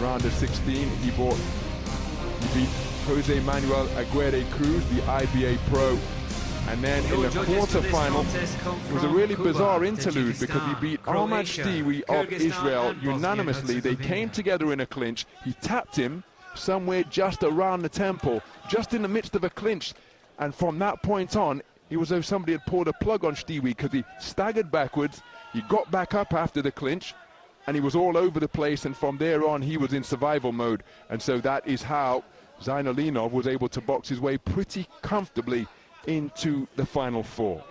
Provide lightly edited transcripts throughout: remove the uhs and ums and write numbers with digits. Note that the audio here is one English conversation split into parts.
round of 16, he beat Jose Manuel Aguirre Cruz, the IBA pro. And then in the quarter-final, it was a really bizarre interlude because he beat Ahmad Shtiwi of Israel unanimously. They came together in a clinch. He tapped him somewhere just around the temple, just in the midst of a clinch. And from that point on, it was as though somebody had pulled a plug on Shtiwi because he staggered backwards, he got back up after the clinch, and he was all over the place. And from there on, he was in survival mode. And so that is how Zeinullinov was able to box his way pretty comfortably into the final four.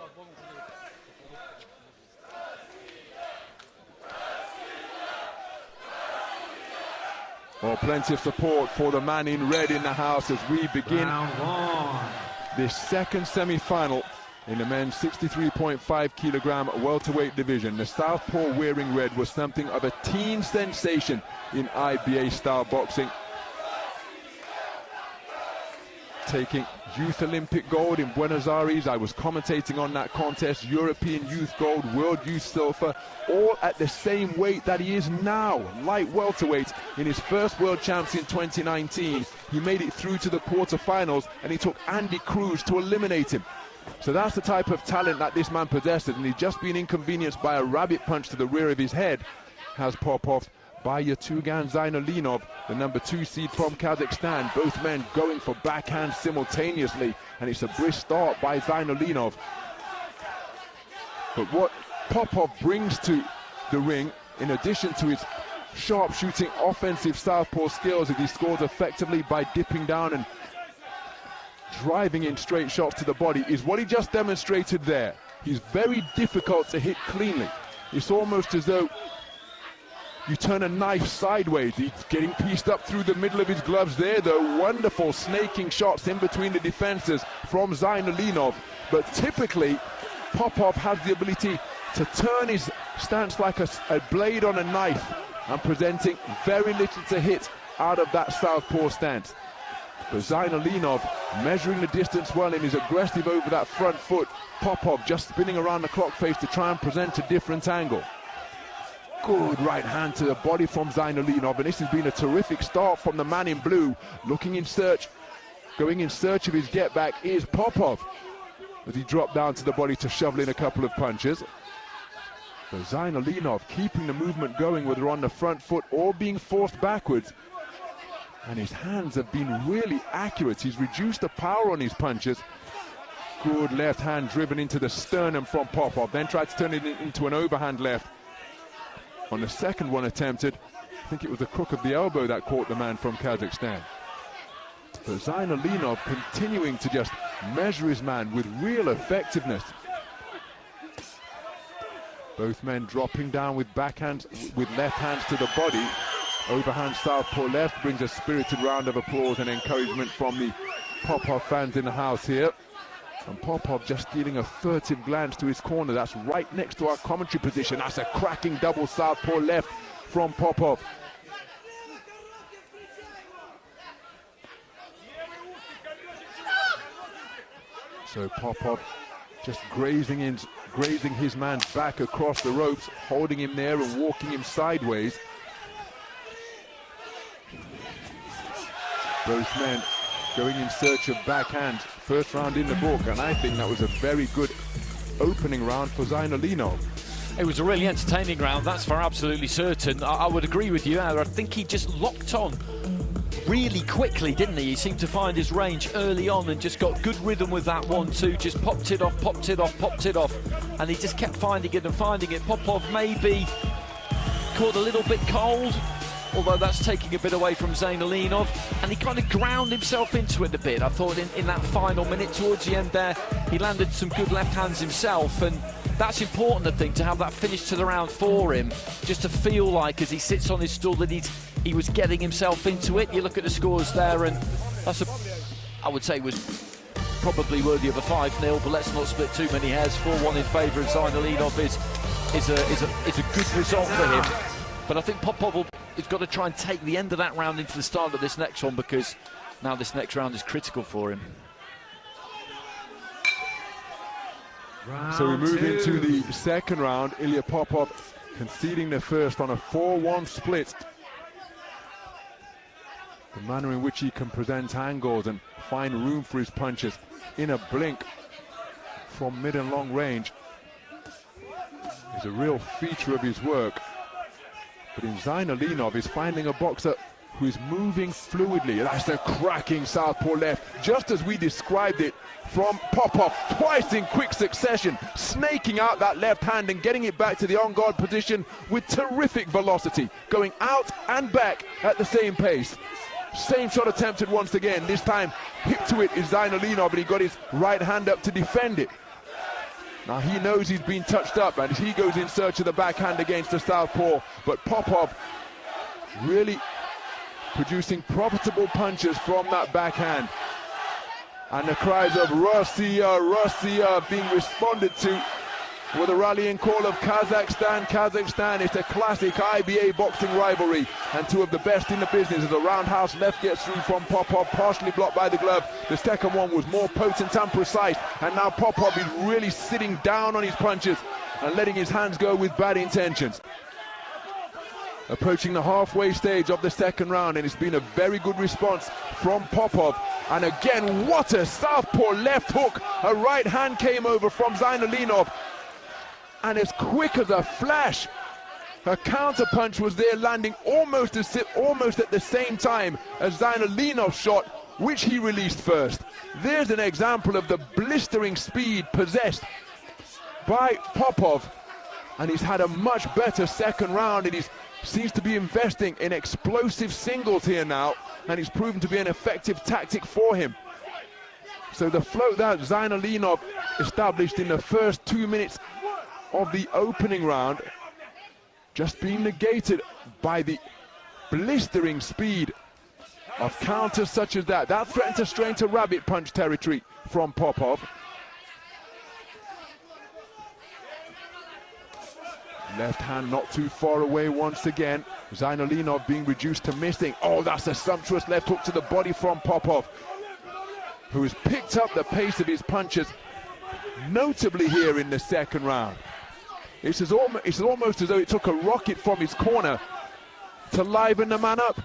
Oh, plenty of support for the man in red in the house as we begin this second semi-final in the men's 63.5 kilogram welterweight division. The southpaw wearing red was something of a teen sensation in IBA style boxing, taking youth Olympic gold in Buenos Aires. I was commentating on that contest. European youth gold, world youth silver, all at the same weight that he is now, light welterweight. In his first world champs in 2019, he made it through to the quarterfinals, and he took Andy Cruz to eliminate him. So that's the type of talent that this man possesses, and he's just been inconvenienced by a rabbit punch to the rear of his head, has Popov, by Ertugan Zeinullinov, the number 2 seed from Kazakhstan. Both men going for backhands simultaneously, and it's a brisk start by Zeinullinov. But what Popov brings to the ring, in addition to his sharp-shooting offensive southpaw skills, is he scores effectively by dipping down and driving in straight shots to the body, is what he just demonstrated there. He's very difficult to hit cleanly. It's almost as though you turn a knife sideways. He's getting pieced up through the middle of his gloves there, though. Wonderful snaking shots in between the defenses from Zeinullinov. But typically, Popov has the ability to turn his stance like a blade on a knife, and presenting very little to hit out of that southpaw stance. But Zeinullinov measuring the distance well and is aggressive over that front foot. Popov just spinning around the clock face to try and present a different angle. Good right hand to the body from Zeinullinov, and this has been a terrific start from the man in blue. Going in search of his get back is Popov, as he dropped down to the body to shovel in a couple of punches. But Zeinullinov keeping the movement going, whether on the front foot or being forced backwards. And his hands have been really accurate. He's reduced the power on his punches. Good left hand driven into the sternum from Popov, then tried to turn it into an overhand left. On the second one attempted, I think it was the crook of the elbow that caught the man from Kazakhstan. But Zeinullinov continuing to just measure his man with real effectiveness. Both men dropping down with backhands, with left hands to the body. Overhand southpaw left brings a spirited round of applause and encouragement from the Popov fans in the house here. And Popov just stealing a furtive glance to his corner. That's right next to our commentary position. That's a cracking double southpaw left from Popov. So Popov just grazing his man's back across the ropes, holding him there and walking him sideways. Both men going in search of backhands. First round in the book, and I think that was a very good opening round for Zeinullinov. It was a really entertaining round, that's for absolutely certain. I would agree with you. I think he just locked on really quickly, didn't he? He seemed to find his range early on and just got good rhythm with that 1-2, just popped it off, popped it off, popped it off, and he just kept finding it and finding it. Popov maybe caught a little bit cold, although that's taking a bit away from Zeinullinov, and he kind of ground himself into it a bit. I thought in that final minute towards the end there, he landed some good left hands himself, and that's important, I think, to have that finish to the round for him, just to feel like as he sits on his stool that he was getting himself into it. You look at the scores there, and that's I would say was probably worthy of a 5-0, but let's not split too many hairs. 4-1 in favour of Zeinullinov is a good result for him. But I think Popov has got to try and take the end of that round into the start of this next one, because now this next round is critical for him. So we move into the second round. Ilya Popov conceding the first on a 4-1 split. The manner in which he can present angles and find room for his punches in a blink from mid and long range is a real feature of his work. But in Zeinullinov, he's finding a boxer who is moving fluidly. That's a cracking southpaw left, just as we described it from Popov, twice in quick succession, snaking out that left hand and getting it back to the on-guard position with terrific velocity, going out and back at the same pace. Same shot attempted once again. This time, hip to it is Zeinullinov, and he got his right hand up to defend it. Now he knows he's been touched up, and he goes in search of the backhand against the southpaw. But Popov really producing profitable punches from that backhand. And the cries of Russia, Russia being responded to with a rallying call of Kazakhstan, Kazakhstan. It's a classic IBA boxing rivalry, and two of the best in the business. As a roundhouse left gets through from Popov, partially blocked by the glove. The second one was more potent and precise, and now Popov is really sitting down on his punches and letting his hands go with bad intentions. Approaching the halfway stage of the second round, and it's been a very good response from Popov. And again, what a southpaw left hook. A right hand came over from Zeinullinov, and as quick as a flash, a counter punch was there, landing almost at the same time as Zeinullinov's shot, which he released first. There's an example of the blistering speed possessed by Popov, and he's had a much better second round, and he seems to be investing in explosive singles here now, and it's proven to be an effective tactic for him. So the float that Zeinullinov established in the first 2 minutes of the opening round just being negated by the blistering speed of counters such as that. That threatened to stray into rabbit punch territory from Popov. Left hand not too far away once again. Zeinullinov being reduced to missing. Oh, that's a sumptuous left hook to the body from Popov, who has picked up the pace of his punches notably here in the second round. It's almost as though it took a rocket from his corner to liven the man up.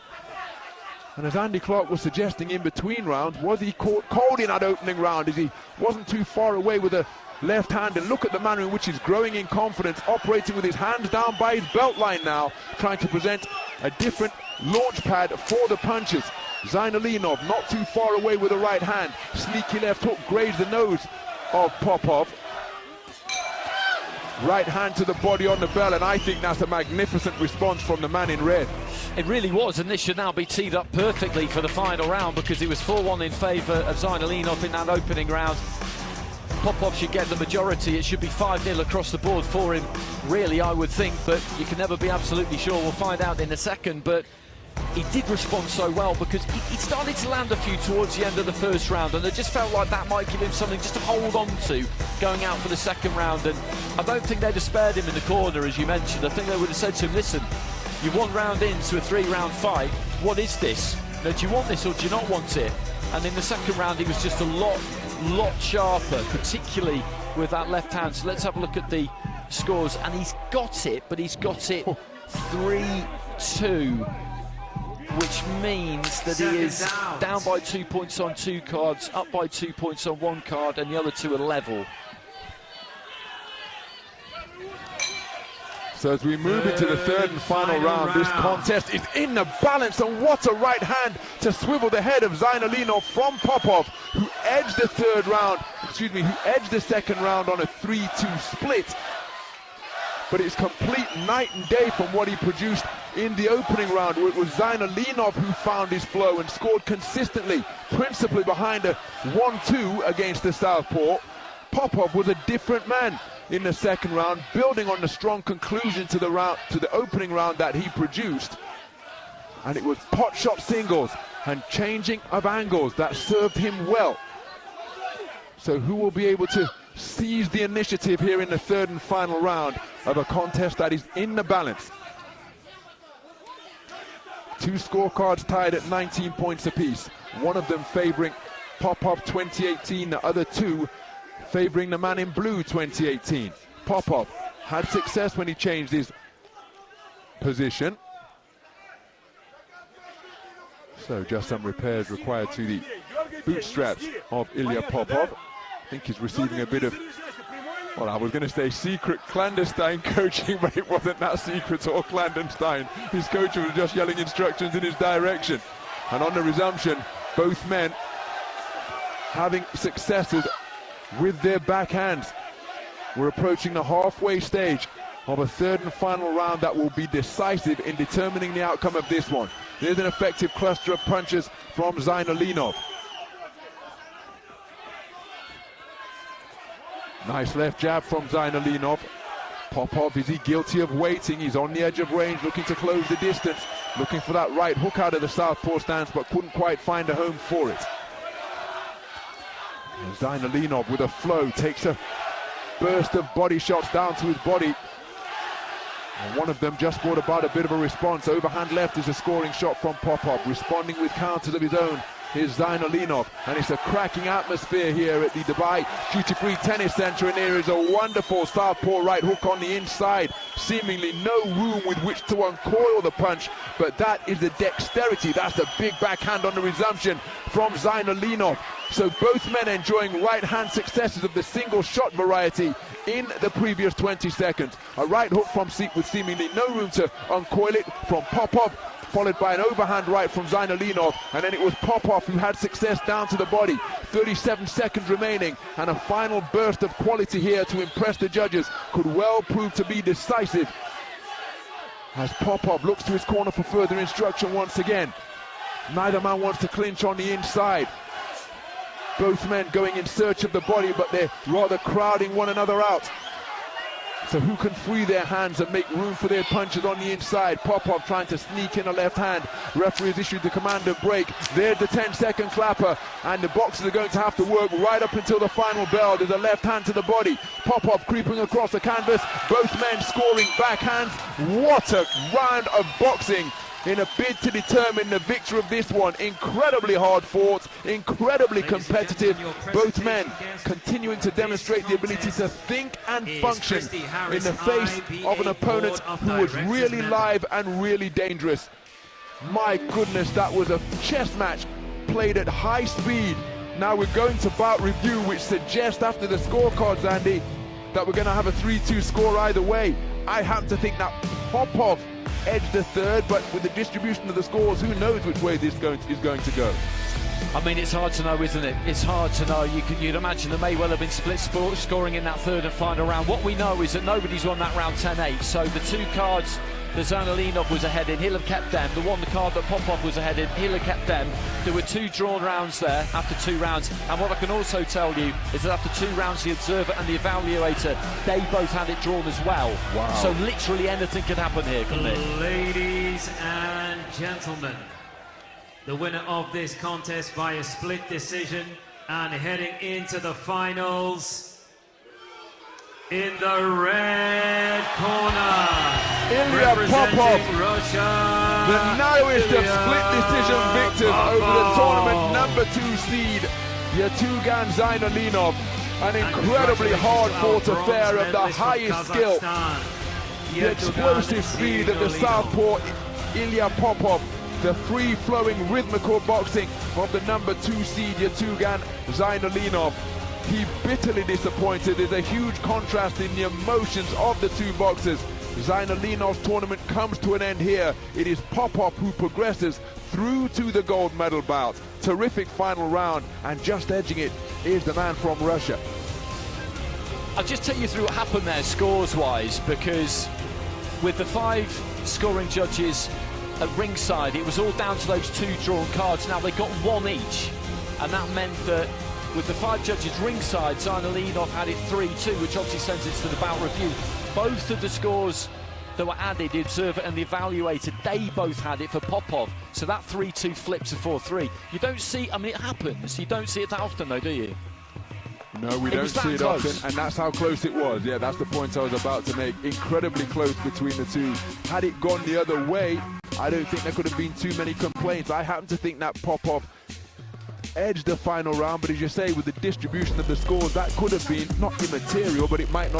And as Andy Clark was suggesting in between rounds, was he caught cold in that opening round as he wasn't too far away with a left hand? And look at the manner in which he's growing in confidence, operating with his hands down by his belt line now, trying to present a different launch pad for the punches. Zeinullinov not too far away with a right hand. Sneaky left hook grazed the nose of Popov. Right hand to the body on the bell, and I think that's a magnificent response from the man in red. It really was, and this should now be teed up perfectly for the final round, because it was 4-1 in favour of Zeinullinov in that opening round. Popov should get the majority. It should be 5-0 across the board for him, really, I would think, but you can never be absolutely sure. We'll find out in a second, but he did respond so well, because he started to land a few towards the end of the first round, and it just felt like that might give him something just to hold on to going out for the second round. And I don't think they'd have spared him in the corner, as you mentioned. I think they would have said to him, listen, you're 1 round into a 3-round fight. What is this? Now, do you want this or do you not want it? And in the second round, he was just a lot sharper, particularly with that left hand. So let's have a look at the scores. And he's got it, but he's got it 3-2. Which means that he is down by 2 points on 2 cards, up by 2 points on 1 card, and the other 2 are level. So as we move into the third and final round, this contest is in the balance, and what a right hand to swivel the head of Zeinullinov from Popov, who edged the second round on a 3-2 split. But it's complete night and day from what he produced in the opening round, where it was Zeinullinov who found his flow and scored consistently, principally behind a 1-2 against the southpaw. Popov was a different man in the second round, building on the strong conclusion to the opening round that he produced. And it was pot shot singles and changing of angles that served him well. So who will be able to seize the initiative here in the third and final round of a contest that is in the balance? 2 scorecards tied at 19 points apiece, one of them favouring Popov 2018, the other 2 favouring the man in blue 2018. Popov had success when he changed his position. So just some repairs required to the bootstraps of Ilya Popov. I think he's receiving a bit of, well, I was going to say secret clandestine coaching, but it wasn't that secret or clandestine. His coach was just yelling instructions in his direction. And on the resumption, both men having successes with their backhands. We're approaching the halfway stage of a third and final round that will be decisive in determining the outcome of this one. There's an effective cluster of punches from Zeinullinov. Nice left jab from Zeinullinov. Popov, is he guilty of waiting? He's on the edge of range, looking to close the distance, looking for that right hook out of the southpaw stance, but couldn't quite find a home for it. And Zeinullinov with a flow takes a burst of body shots down to his body. And one of them just brought about a bit of a response. Overhand left is a scoring shot from Popov. Responding with counters of his own is Zeinullinov, and it's a cracking atmosphere here at the Dubai Duty-Free Tennis Centre, and there is a wonderful southpaw right hook on the inside. Seemingly no room with which to uncoil the punch, but that is the dexterity. That's a big backhand on the resumption from Zeinullinov. So both men enjoying right-hand successes of the single shot variety in the previous 20 seconds. A right hook from Seek with seemingly no room to uncoil it from Popov, followed by an overhand right from Zeinullinov, and then it was Popov who had success down to the body. 37 seconds remaining, and a final burst of quality here to impress the judges could well prove to be decisive, as Popov looks to his corner for further instruction once again. Neither man wants to clinch on the inside. Both men going in search of the body, but they're rather crowding one another out. So who can free their hands and make room for their punches on the inside? Popov trying to sneak in a left hand. Referee has issued the command of break. There's the 10-second clapper, and the boxers are going to have to work right up until the final bell. There's a left hand to the body. Popov creeping across the canvas. Both men scoring backhands. What a round of boxing in a bid to determine the victor of this one. Incredibly hard fought, incredibly competitive. Both men continuing to demonstrate the ability to think and function in the face of an opponent who was really live and really dangerous. My goodness, that was a chess match played at high speed. Now we're going to bout review, which suggests after the scorecards, Andy, that we're going to have a 3-2 score either way. I happen to think that Popov edged the third, but with the distribution of the scores, who knows which way this is going to go. I mean, it's hard to know, isn't it? It's hard to know. You'd imagine there may well have been split scoring in that third and final round. What we know is that nobody's won that round 10-8, so the two cards that Zeinullinov was ahead in, he'll have kept them. The card that Popov was ahead in, he'll have kept them. There were two drawn rounds there after 2 rounds, and what I can also tell you is that after 2 rounds, the observer and the evaluator, they both had it drawn as well. Wow. So literally anything could happen here, couldn't it? Ladies and gentlemen, the winner of this contest via split decision and heading into the finals, in the red corner, Ilya Popov, Russia, the narrowest of split decision victors over the tournament #2 seed, Ertugan Zeinullinov. An incredibly hard-fought affair of the highest skill. The explosive speed of the southpaw Ilya Popov, the free-flowing rhythmical boxing of the #2 seed Ertugan Zeinullinov. He bitterly disappointed. There's a huge contrast in the emotions of the two boxers. Zeinullinov's tournament comes to an end here. It is Popov who progresses through to the gold medal bout. Terrific final round, and just edging it is the man from Russia. I'll just take you through what happened there scores-wise, because with the 5 scoring judges at ringside, it was all down to those 2 drawn cards. Now they got 1 each, and that meant that with the 5 judges ringside, Zeinullinov had it 3-2, which obviously sends it to the bout review. Both of the scores that were added, the observer and the evaluator, they both had it for Popov. So that 3-2 flips to 4-3. You don't see, I mean, it happens. You don't see it that often though, do you? No, we don't see it often, and that's how close it was. Yeah, that's the point I was about to make. Incredibly close between the two. Had it gone the other way, I don't think there could have been too many complaints. I happen to think that Popov edged the final round, but as you say, with the distribution of the scores, that could have been not immaterial, but it might not have